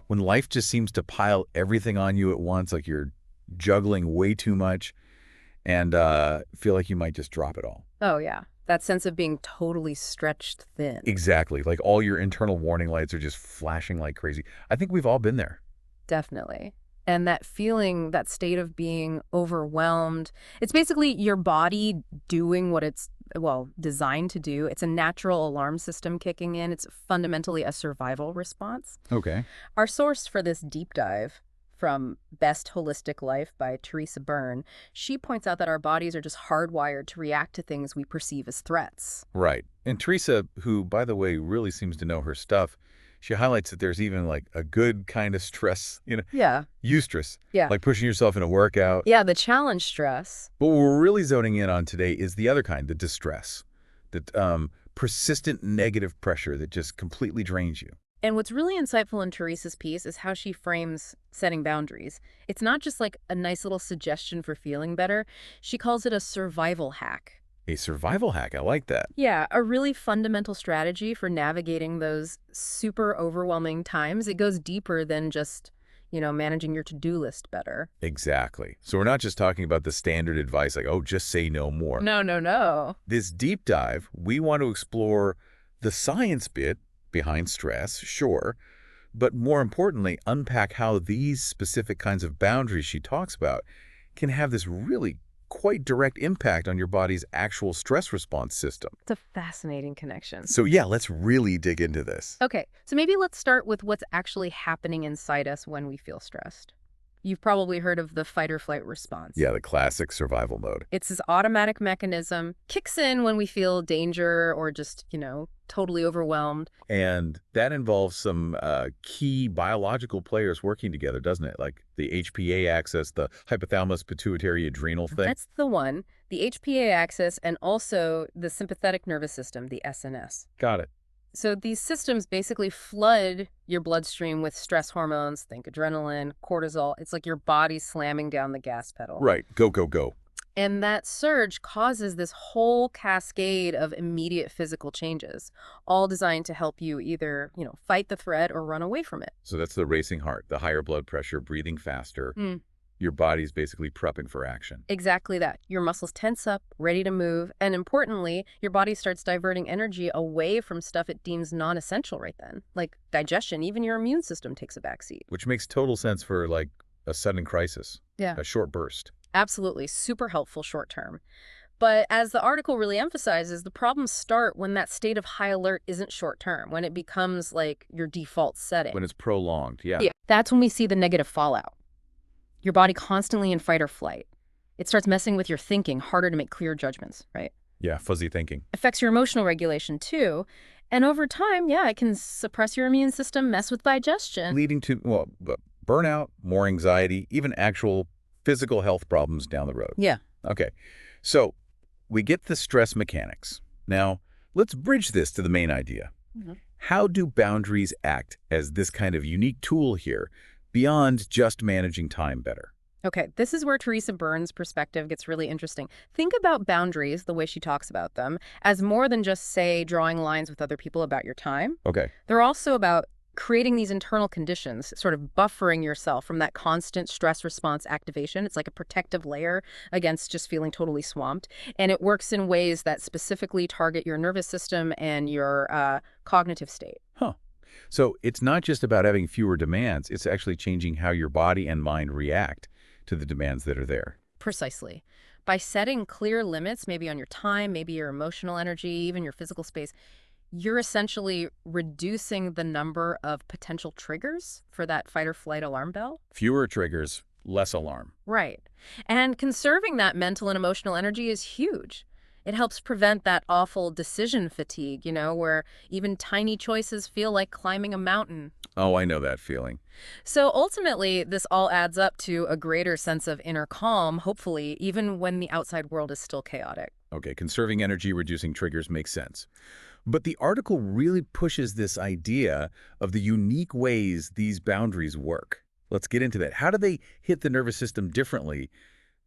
when life just seems to pile everything on you at once, like you're juggling way too much and feel like you might just drop it all. Oh, yeah. That sense of being totally stretched thin. Exactly. Like all your internal warning lights are just flashing like crazy. I think we've all been there. Definitely. And that feeling, that state of being overwhelmed, it's basically your body doing what it's, well, designed to do. It's a natural alarm system kicking in. It's fundamentally a survival response. Okay. Our source for this deep dive from Best Holistic Life by Theresa Byrne, she points out that our bodies are just hardwired to react to things we perceive as threats. Right. And Theresa, who, by the way, really seems to know her stuff, she highlights that there's even like a good kind of stress, Yeah. eustress, Yeah. like pushing yourself in a workout. Yeah, the challenge stress. But what we're really zoning in on today is the other kind, the distress, that persistent negative pressure that just completely drains you. And what's really insightful in Theresa's piece is how she frames setting boundaries. It's not just like a nice little suggestion for feeling better. She calls it a survival hack. A survival hack, I like that. Yeah, a really fundamental strategy for navigating those super overwhelming times. It goes deeper than just, managing your to-do list better. Exactly. So we're not just talking about the standard advice like, oh, just say no more. No, no, no. This deep dive, we want to explore the science bit behind stress, sure, but more importantly, unpack how these specific kinds of boundaries she talks about can have this really quite direct impact on your body's actual stress response system. It's a fascinating connection. So yeah, let's really dig into this. Okay, so maybe let's start with what's actually happening inside us when we feel stressed. You've probably heard of the fight or flight response. Yeah, the classic survival mode. It's this automatic mechanism, kicks in when we feel danger or just, totally overwhelmed. And that involves some key biological players working together, doesn't it? Like the HPA axis, the hypothalamus pituitary adrenal thing. That's the one. The HPA axis and also the sympathetic nervous system, the SNS. Got it. So these systems basically flood your bloodstream with stress hormones, think adrenaline, cortisol. It's like your body slamming down the gas pedal. Right. Go, go, go. And that surge causes this whole cascade of immediate physical changes, all designed to help you either, fight the threat or run away from it. So that's the racing heart, the higher blood pressure, breathing faster. Your body's basically prepping for action. Exactly that. Your muscles tense up, ready to move, and importantly, your body starts diverting energy away from stuff it deems non-essential right then, like digestion. Even your immune system takes a backseat. Which makes total sense for like a sudden crisis. Yeah. A short burst. Absolutely. Super helpful short term. But as the article really emphasizes, the problems start when that state of high alert isn't short term, when it becomes like your default setting. When it's prolonged, yeah. That's when we see the negative fallout. Your body constantly in fight or flight. It starts messing with your thinking, harder to make clear judgments, right? Yeah, fuzzy thinking. Affects your emotional regulation too. And over time, it can suppress your immune system, mess with digestion. Leading to, burnout, more anxiety, even actual physical health problems down the road. Yeah. Okay, so we get the stress mechanics. Now, let's bridge this to the main idea. How do boundaries act as this kind of unique tool here beyond just managing time better? Okay, this is where Theresa Byrne's perspective gets really interesting. Think about boundaries, the way she talks about them, as more than just, say, drawing lines with other people about your time. Okay. They're also about creating these internal conditions, sort of buffering yourself from that constant stress response activation. It's like a protective layer against just feeling totally swamped. And it works in ways that specifically target your nervous system and your cognitive state. Huh. So it's not just about having fewer demands, it's actually changing how your body and mind react to the demands that are there. Precisely. By setting clear limits, maybe on your time, maybe your emotional energy, even your physical space, you're essentially reducing the number of potential triggers for that fight or flight alarm bell. Fewer triggers, less alarm. Right. And conserving that mental and emotional energy is huge. It helps prevent that awful decision fatigue, where even tiny choices feel like climbing a mountain. Oh, I know that feeling. So ultimately, this all adds up to a greater sense of inner calm, hopefully, even when the outside world is still chaotic. Okay, conserving energy, reducing triggers makes sense. But the article really pushes this idea of the unique ways these boundaries work. Let's get into that. How do they hit the nervous system differently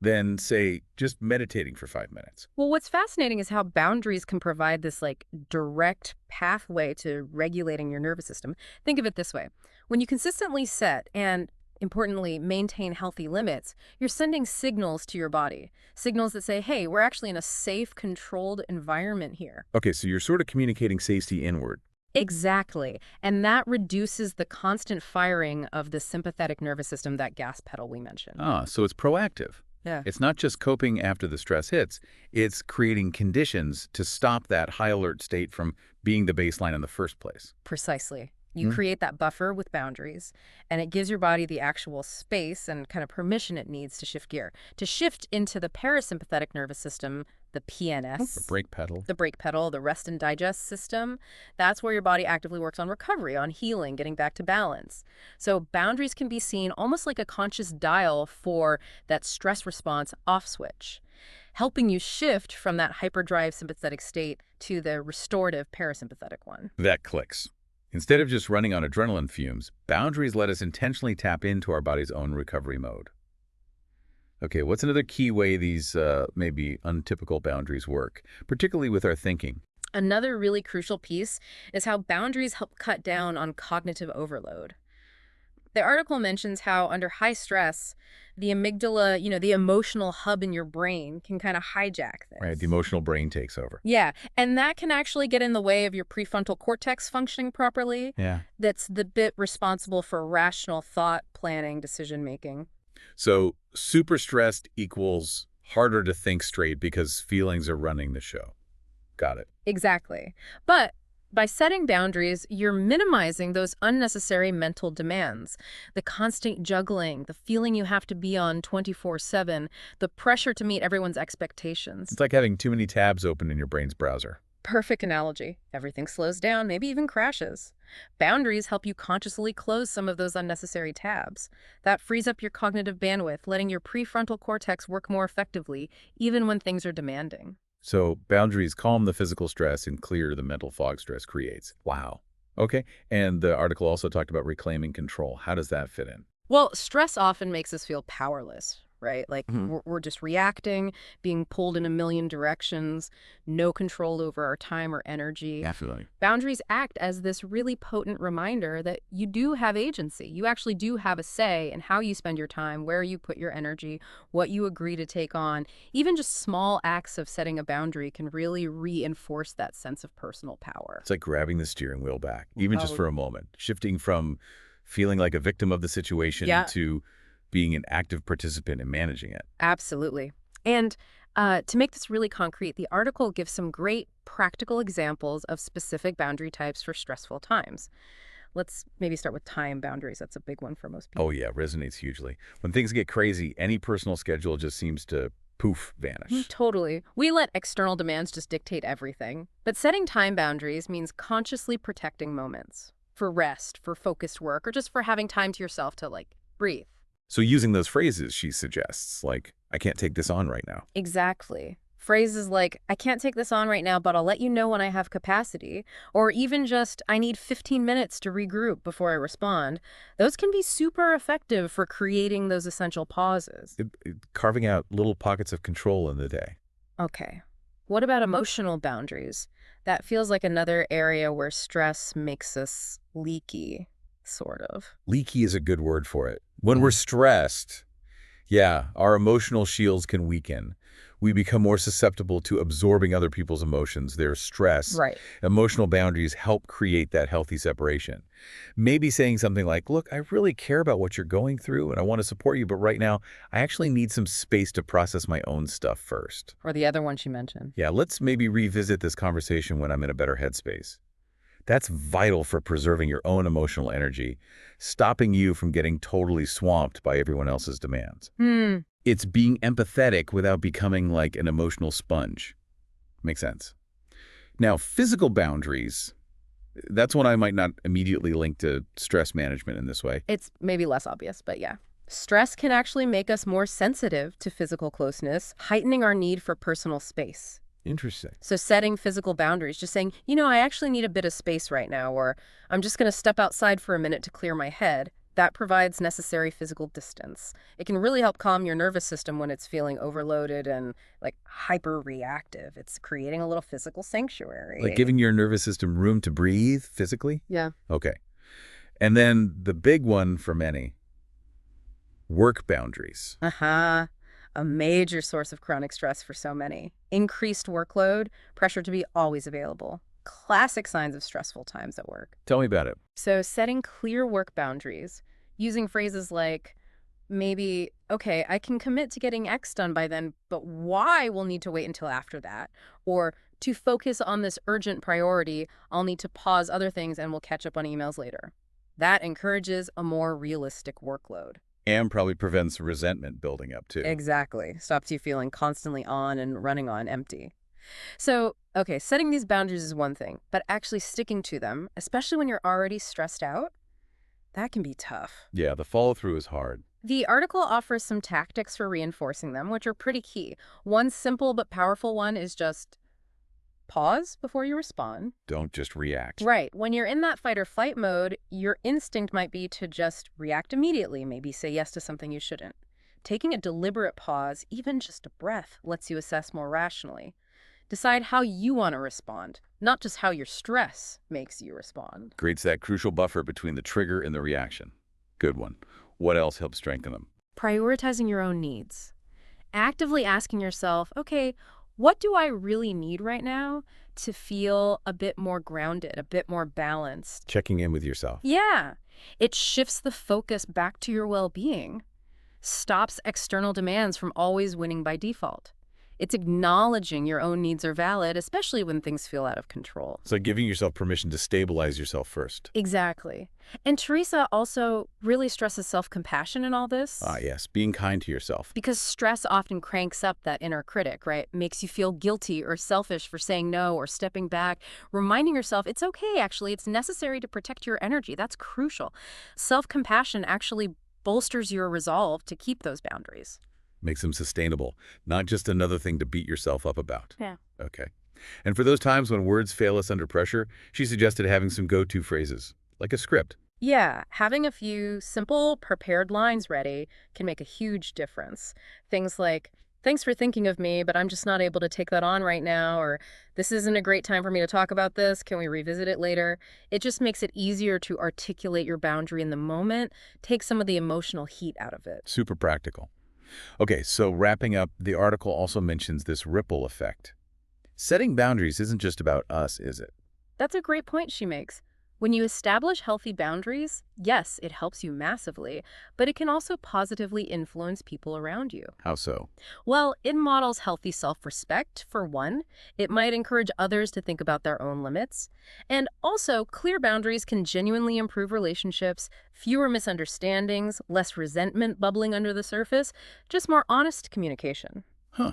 than, say, just meditating for 5 minutes. Well, what's fascinating is how boundaries can provide this like direct pathway to regulating your nervous system. Think of it this way. When you consistently set and importantly maintain healthy limits, you're sending signals to your body. Signals that say, "Hey, we're actually in a safe, controlled environment here." Okay, so you're sort of communicating safety inward. Exactly. And that reduces the constant firing of the sympathetic nervous system, that gas pedal we mentioned. Ah, so it's proactive. Yeah. It's not just coping after the stress hits, it's creating conditions to stop that high alert state from being the baseline in the first place. Precisely. You Hmm? create that buffer with boundaries, and it gives your body the actual space and kind of permission it needs to shift gear, to shift into the parasympathetic nervous system, the The PNS, brake pedal. the brake pedal, the rest and digest system. That's where your body actively works on recovery, on healing, getting back to balance. So boundaries can be seen almost like a conscious dial for that stress response off switch, helping you shift from that hyperdrive sympathetic state to the restorative parasympathetic one. That clicks. Instead of just running on adrenaline fumes, boundaries let us intentionally tap into our body's own recovery mode. Okay, what's another key way these maybe untypical boundaries work, particularly with our thinking? Another really crucial piece is how boundaries help cut down on cognitive overload. The article mentions how under high stress, the amygdala, the emotional hub in your brain can kind of hijack Right, the this. emotional brain takes over. Yeah, and that can actually get in the way of your prefrontal cortex functioning properly. Yeah. That's the bit responsible for rational thought, planning, decision making. So super stressed equals harder to think straight because feelings are running the show. Got it. Exactly. But by setting boundaries, you're minimizing those unnecessary mental demands. The constant juggling, the feeling you have to be on 24/7, the pressure to meet everyone's expectations. It's like having too many tabs open in your brain's browser. Perfect analogy. Everything slows down, maybe even crashes. Boundaries help you consciously close some of those unnecessary tabs. That frees up your cognitive bandwidth, letting your prefrontal cortex work more effectively, even when things are demanding. So boundaries calm the physical stress and clear the mental fog stress creates. Wow. Okay. And the article also talked about reclaiming control. How does that fit in? Well, stress often makes us feel powerless, right? Like Mhm. we're just reacting, being pulled in a million directions, no control over our time or energy. Definitely. Boundaries act as this really potent reminder that you do have agency. You actually do have a say in how you spend your time, where you put your energy, what you agree to take on. Even just small acts of setting a boundary can really reinforce that sense of personal power. It's like grabbing the steering wheel back, even just Oh, for a moment, shifting from feeling like a victim of the situation yeah, to being an active participant in managing it. absolutely. And to make this really concrete, the article gives some great practical examples of specific boundary types for stressful times. Let's maybe start with time boundaries. That's a big one for most Oh people. yeah, resonates hugely. When things get crazy, any personal schedule just seems to poof, vanish. Totally. We let external demands just dictate everything. But setting time boundaries means consciously protecting moments for rest, for focused work, or just for having time to yourself to like breathe. So using those phrases she suggests, like, I can't take this on right now. Exactly. Phrases like, "I can't take this on right now, but I'll let you know when I have capacity," or even just, "I need 15 minutes to regroup before I respond," those can be super effective for creating those essential pauses. Carving out little pockets of control in the day. Okay. What about emotional boundaries? That feels like another area where stress makes us leaky, sort of. Leaky is a good word for it. When we're stressed, yeah, our emotional shields can weaken. We become more susceptible to absorbing other people's emotions, their stress. Right. Emotional boundaries help create that healthy separation. Maybe saying something like, look, I really care about what you're going through and I want to support you, but right now I actually need some space to process my own stuff first. Or the other one she mentioned. Yeah, let's maybe revisit this conversation when I'm in a better headspace. That's vital for preserving your own emotional energy, stopping you from getting totally swamped by everyone else's demands. Hmm. It's being empathetic without becoming like an emotional sponge. Makes sense. Now, physical boundaries, that's one I might not immediately link to stress management in this way. It's maybe less obvious, but yeah. Stress can actually make us more sensitive to physical closeness, heightening our need for personal space. Interesting. So setting physical boundaries, just saying, I actually need a bit of space right now, or I'm just going to step outside for a minute to clear my head, That provides necessary physical distance. It can really help calm your nervous system when it's feeling overloaded and like hyper reactive. It's creating a little physical Like sanctuary. giving your nervous system room to breathe physically? Yeah. Okay. And then the big one for many, work boundaries. Uh-huh. A major source of chronic stress for so many. Increased workload, pressure to be always available. Classic signs of stressful times at work. Tell me about it. So setting clear work boundaries, using phrases like maybe, okay, I can commit to getting X done by then, but Y will need to wait until after that. Or to focus on this urgent priority, I'll need to pause other things and we'll catch up on emails later. That encourages a more realistic workload. And probably prevents resentment building up too. Exactly. Stops you feeling constantly on and running on empty. So, okay, setting these boundaries is one thing, but actually sticking to them, especially when you're already stressed out, that can be tough. Yeah, the follow-through is hard. The article offers some tactics for reinforcing them, which are pretty key. One simple but powerful one is just pause before you respond. Don't just react. Right. When you're in that fight or flight mode, your instinct might be to just react immediately, maybe say yes to something you shouldn't. Taking a deliberate pause, even just a breath, lets you assess more rationally. Decide how you want to respond, not just how your stress makes you respond. Creates that crucial buffer between the trigger and the reaction. Good one. What else helps strengthen them? Prioritizing your own needs. Actively asking yourself, okay, what do I really need right now to feel a bit more grounded, a bit more balanced? Checking in with yourself. Yeah, it shifts the focus back to your well-being, stops external demands from always winning by default. It's acknowledging your own needs are valid, especially when things feel out of control. So giving yourself permission to stabilize yourself first. Exactly. And Theresa also really stresses self-compassion in all this. Ah, yes. Being kind to yourself. Because stress often cranks up that inner critic, right? Makes you feel guilty or selfish for saying no or stepping back. Reminding yourself it's okay, actually. It's necessary to protect your energy. That's crucial. Self-compassion actually bolsters your resolve to keep those boundaries. Makes them sustainable, not just another thing to beat yourself up about. Yeah. Okay. And for those times when words fail us under pressure, she suggested having some go-to phrases, like a script. Yeah, having a few simple, prepared lines ready can make a huge difference. Things like, thanks for thinking of me, but I'm just not able to take that on right now, or this isn't a great time for me to talk about this. Can we revisit it later? It just makes it easier to articulate your boundary in the moment, take some of the emotional heat out of it. Super practical. Okay, so wrapping up, the article also mentions this ripple effect. Setting boundaries isn't just about us, is it? That's a great point she makes. When you establish healthy boundaries, yes, it helps you massively, but it can also positively influence people around you. How so? Well, it models healthy self-respect, for one. It might encourage others to think about their own limits. And also, clear boundaries can genuinely improve relationships, fewer misunderstandings, less resentment bubbling under the surface, just more honest communication. Huh.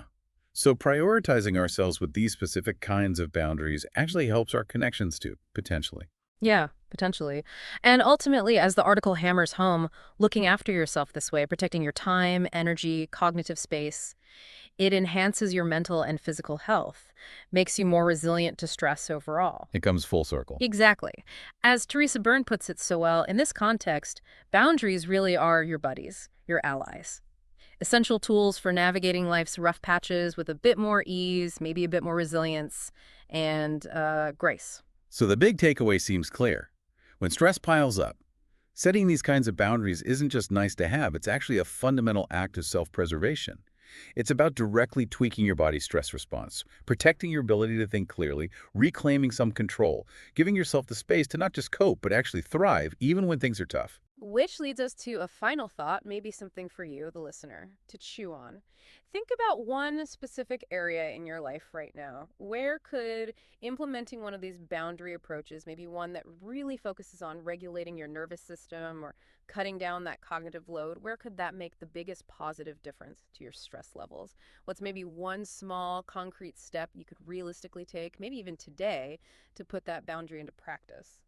So prioritizing ourselves with these specific kinds of boundaries actually helps our connections too, potentially. Yeah, potentially. And ultimately, as the article hammers home, looking after yourself this way, protecting your time, energy, cognitive space, it enhances your mental and physical health, makes you more resilient to stress overall. It comes full circle. Exactly. As Theresa Byrne puts it so well, in this context, boundaries really are your buddies, your allies. Essential tools for navigating life's rough patches with a bit more ease, maybe a bit more resilience, and grace. So the big takeaway seems clear. When stress piles up, setting these kinds of boundaries isn't just nice to have, it's actually a fundamental act of self-preservation. It's about directly tweaking your body's stress response, protecting your ability to think clearly, reclaiming some control, giving yourself the space to not just cope, but actually thrive, even when things are tough. Which leads us to a final thought, maybe something for you, the listener, to chew on. Think about one specific area in your life right now. Where could implementing one of these boundary approaches, maybe one that really focuses on regulating your nervous system or cutting down that cognitive load, where could that make the biggest positive difference to your stress levels? What's maybe one small, concrete step you could realistically take, maybe even today, to put that boundary into practice?